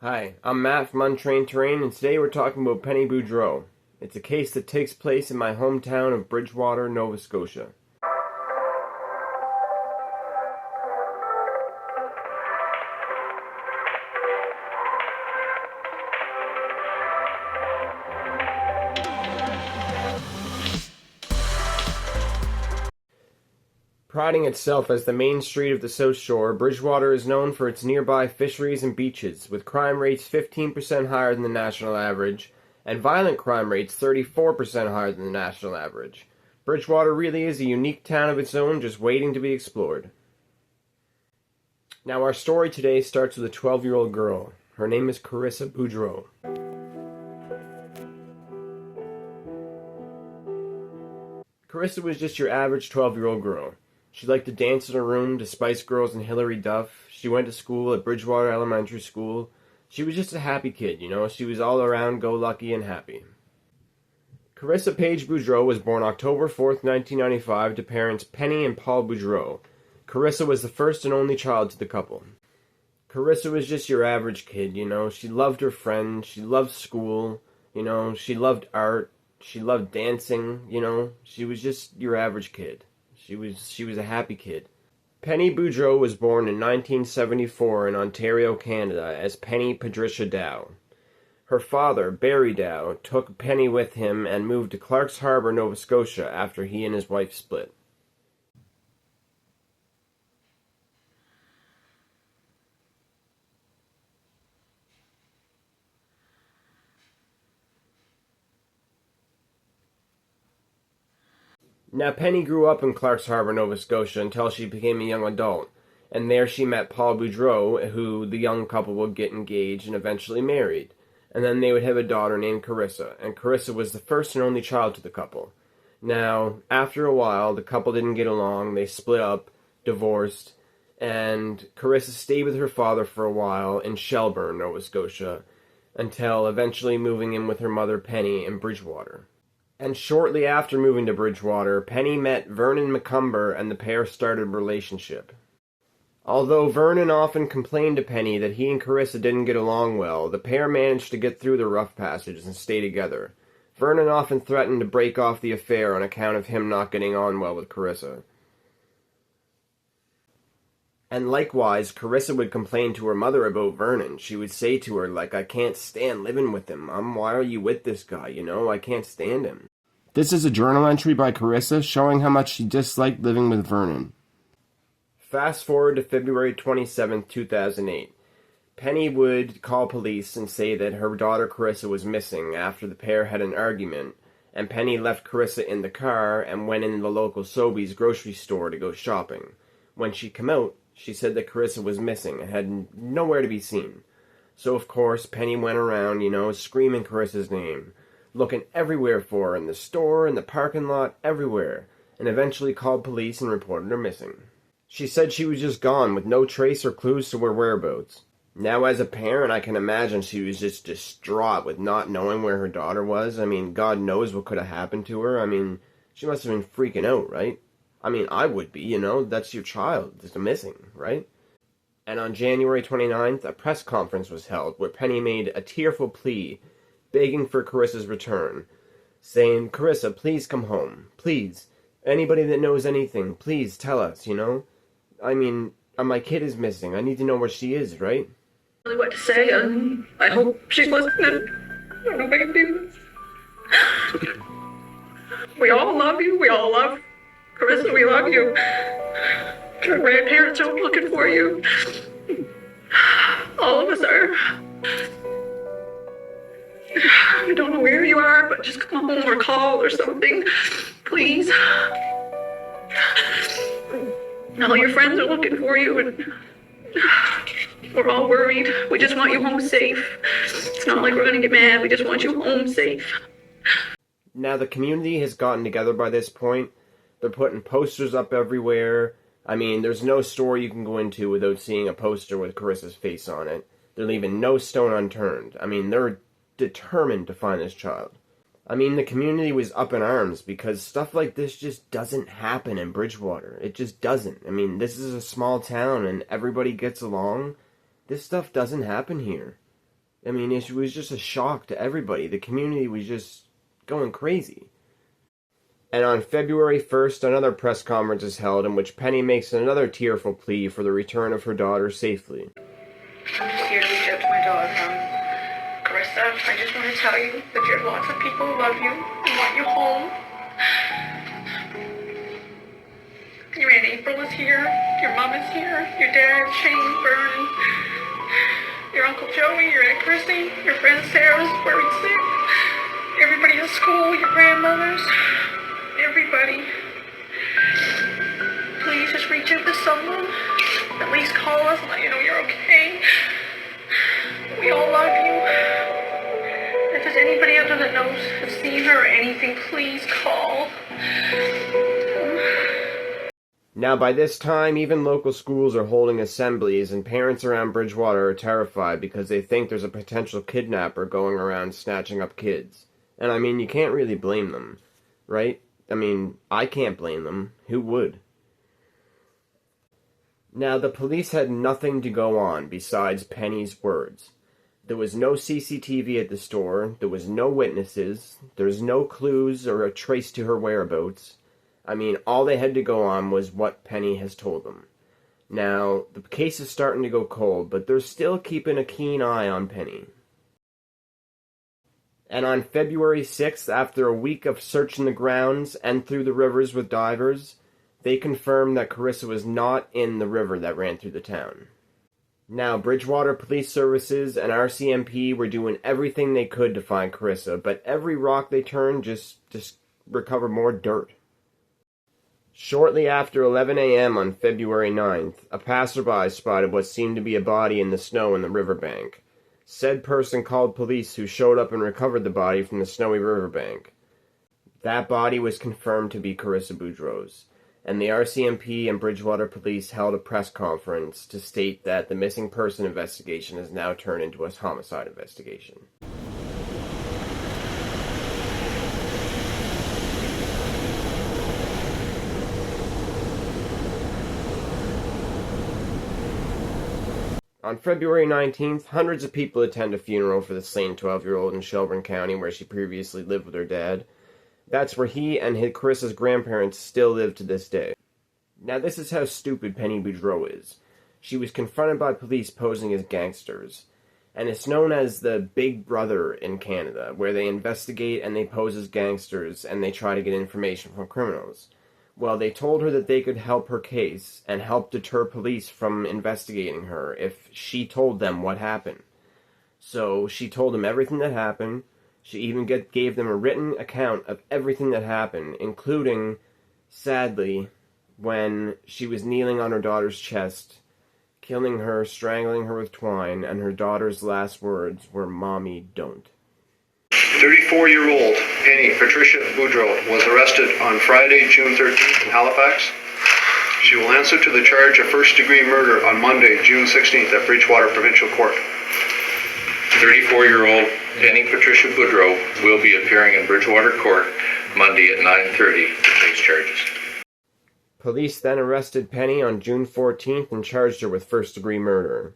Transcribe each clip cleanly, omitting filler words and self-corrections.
Hi, I'm Matt from Untrained Terrain, and today we're talking about Penny Boudreau. It's a case that takes place in my hometown of Bridgewater, Nova Scotia. Priding itself as the main street of the South Shore, Bridgewater is known for its nearby fisheries and beaches, with crime rates 15% higher than the national average, and violent crime rates 34% higher than the national average. Bridgewater really is a unique town of its own, just waiting to be explored. Now, our story today starts with a 12-year-old girl. Her name is Karissa Boudreau. Karissa was just your average 12-year-old girl. She liked to dance in her room to Spice Girls and Hilary Duff. She went to school at Bridgewater Elementary School. She was just a happy kid, you know. She was all around go-lucky and happy. Karissa Paige Boudreau was born October 4th, 1995 to parents Penny and Paul Boudreau. Karissa was the first and only child to the couple. Karissa was just your average kid, you know. She loved her friends. She loved school, you know. She loved art. She loved dancing, you know. She was just your average kid. She was a happy kid. Penny Boudreau was born in 1974 in Ontario, Canada, as Penny Patricia Dow. Her father, Barry Dow, took Penny with him and moved to Clark's Harbour, Nova Scotia, after he and his wife split. Now, Penny grew up in Clark's Harbour, Nova Scotia, until she became a young adult, and there she met Paul Boudreau, who the young couple would get engaged and eventually married. And then they would have a daughter named Karissa, and Karissa was the first and only child to the couple. Now, after a while, the couple didn't get along, they split up, divorced, and Karissa stayed with her father for a while in Shelburne, Nova Scotia, until eventually moving in with her mother Penny in Bridgewater. And shortly after moving to Bridgewater, Penny met Vernon McCumber and the pair started a relationship. Although Vernon often complained to Penny that he and Karissa didn't get along well, the pair managed to get through the rough passages and stay together. Vernon often threatened to break off the affair on account of him not getting on well with Karissa. And likewise, Karissa would complain to her mother about Vernon. She would say to her, like, I can't stand living with him. Why are you with this guy, you know? I can't stand him. This is a journal entry by Karissa showing how much she disliked living with Vernon. Fast forward to February 27, 2008. Penny would call police and say that her daughter Karissa was missing after the pair had an argument, and Penny left Karissa in the car and went in the local Sobeys grocery store to go shopping. When she came out, she said that Karissa was missing and had nowhere to be seen. So, of course, Penny went around, you know, screaming Karissa's name, looking everywhere for her, in the store, in the parking lot, everywhere, and eventually called police and reported her missing. She said she was just gone, with no trace or clues to her whereabouts. Now, as a parent, I can imagine she was just distraught with not knowing where her daughter was. I mean, God knows what could have happened to her. I mean, she must have been freaking out, right? I mean, I would be, you know, that's your child, just missing, right? And on January 29th, a press conference was held where Penny made a tearful plea, begging for Karissa's return, saying, Karissa, please come home, please. Anybody that knows anything, please tell us, you know? I mean, my kid is missing, I need to know where she is, right? I don't know what to say, I hope she's listening. I don't know if I can do this. It's okay. We all love you, we all love Karissa, we love you. Your grandparents are looking for you. All of us are. I don't know where you are, but just come home or call or something, please. All your friends are looking for you, and we're all worried. We just want you home safe. It's not like we're gonna get mad, we just want you home safe. Now, the community has gotten together by this point. They're putting posters up everywhere. I mean, there's no store you can go into without seeing a poster with Karissa's face on it. They're leaving no stone unturned. I mean, they're determined to find this child. I mean, the community was up in arms because stuff like this just doesn't happen in Bridgewater. It just doesn't. I mean, this is a small town and everybody gets along. This stuff doesn't happen here. I mean, it was just a shock to everybody. The community was just going crazy. And on February 1st, another press conference is held in which Penny makes another tearful plea for the return of her daughter safely. I'm just here to reach out to my daughter. Karissa, I just want to tell you that there's lots of people who love you and want you home. Your Aunt April is here, your mom is here, your dad, Shane, Vernon, your Uncle Joey, your Aunt Chrissy, your friend Sarah's worried sick, everybody at school, your grandmothers, everybody. Please just reach out to someone. At least call us and let you know you're okay. We all love you. If there's anybody out there that knows, has seen her or anything, please call. Now, by this time, even local schools are holding assemblies, and parents around Bridgewater are terrified because they think there's a potential kidnapper going around snatching up kids. And I mean, you can't really blame them, right? I mean, I can't blame them. Who would? Now, the police had nothing to go on besides Penny's words. There was no CCTV at the store, there was no witnesses, there's no clues or a trace to her whereabouts. I mean, all they had to go on was what Penny has told them. Now, the case is starting to go cold, but they're still keeping a keen eye on Penny. And on February 6th, after a week of searching the grounds and through the rivers with divers, they confirmed that Karissa was not in the river that ran through the town. Now, Bridgewater Police Services and RCMP were doing everything they could to find Karissa, but every rock they turned just recovered more dirt. Shortly after 11 a.m. on February 9th, a passerby spotted what seemed to be a body in the snow in the riverbank. Said person called police, who showed up and recovered the body from the snowy riverbank. That body was confirmed to be Karissa Boudreau's, and the RCMP and Bridgewater Police held a press conference to state that the missing person investigation has now turned into a homicide investigation. On February 19th, hundreds of people attend a funeral for the slain 12-year-old in Shelburne County, where she previously lived with her dad. That's where he and Karissa's grandparents still live to this day. Now, this is how stupid Penny Boudreau is. She was confronted by police posing as gangsters, and it's known as the Big Brother in Canada, where they investigate and they pose as gangsters and they try to get information from criminals. Well, they told her that they could help her case and help deter police from investigating her if she told them what happened. So she told them everything that happened. She even gave them a written account of everything that happened, including, sadly, when she was kneeling on her daughter's chest, killing her, strangling her with twine, and her daughter's last words were, "Mommy, don't." 34-year-old Penny Patricia Boudreau was arrested on Friday, June 13th in Halifax. She will answer to the charge of first-degree murder on Monday, June 16th at Bridgewater Provincial Court. 34-year-old Penny Patricia Boudreau will be appearing in Bridgewater Court Monday at 9:30 to face charges. Police then arrested Penny on June 14th and charged her with first-degree murder.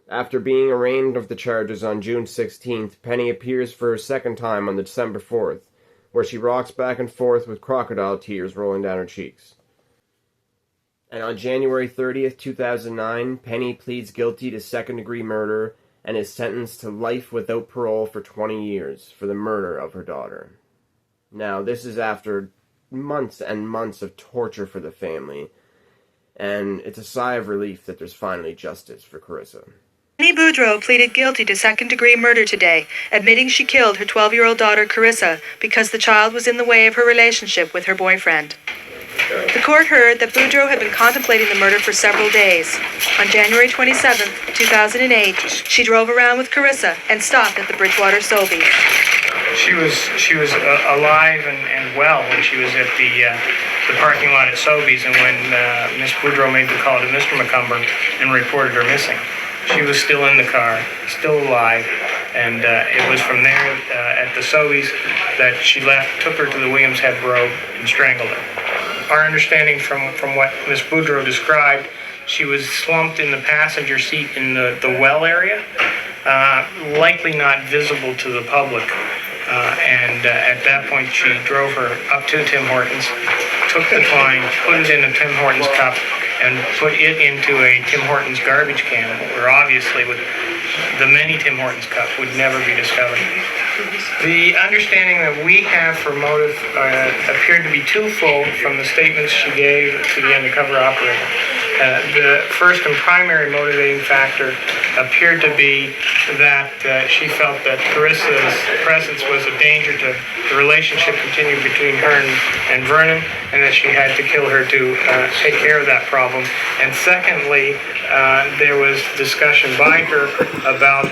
After being arraigned of the charges on June 16th, Penny appears for her second time on December 4th, where she rocks back and forth with crocodile tears rolling down her cheeks. And on January 30th, 2009, Penny pleads guilty to second-degree murder and is sentenced to life without parole for 20 years for the murder of her daughter. Now, this is after months and months of torture for the family, and it's a sigh of relief that there's finally justice for Karissa. Penny Boudreau pleaded guilty to second-degree murder today, admitting she killed her 12-year-old daughter Karissa because the child was in the way of her relationship with her boyfriend. The court heard that Boudreau had been contemplating the murder for several days. On January 27, 2008, she drove around with Karissa and stopped at the Bridgewater Sobeys. She was alive and well when she was at the parking lot at Sobeys, and when Miss Boudreau made the call to Mr. McCumber and reported her missing. She was still in the car, still alive, and it was from there at the Sobeys that she took her to the Williams Head Road and strangled her. Our understanding from what Miss Boudreau described, she was slumped in the passenger seat in the well area, likely not visible to the public. And at that point, she drove her up to Tim Hortons, took the coin, put it in a Tim Hortons cup, and put it into a Tim Hortons garbage can, where obviously with the many Tim Hortons cup would never be discovered. The understanding that we have for motive appeared to be twofold from the statements she gave to the undercover operator. The first and primary motivating factor appeared to be that she felt that Carissa's presence was a danger to the relationship continuing between her and Vernon, and that she had to kill her to take care of that problem. And secondly, there was discussion by her about